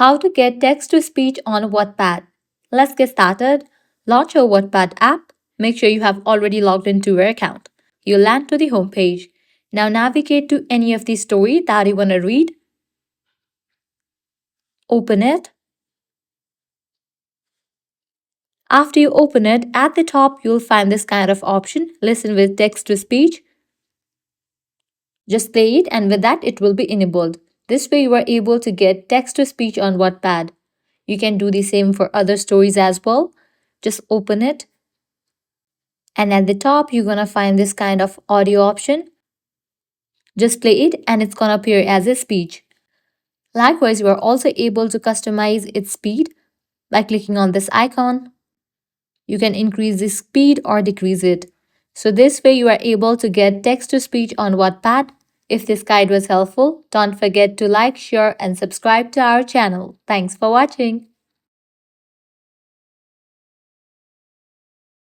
How to get text to speech on Wattpad. Let's get started. Launch your Wattpad app. Make sure you have already logged into your account. You'll land to the home page. Now navigate to any of the story that you want to read. Open it. After you open it, at the top you'll find this kind of option, listen with text to speech. Just play it and with that it will be enabled. This way you are able to get text to speech on Wattpad. You can do the same for other stories as well. Just open it. And at the top, you're gonna find this kind of audio option. Just play it and it's gonna appear as a speech. Likewise, you are also able to customize its speed by clicking on this icon. You can increase the speed or decrease it. So this way you are able to get text to speech on Wattpad. If this guide was helpful, don't forget to like, share and subscribe to our channel. Thanks for watching.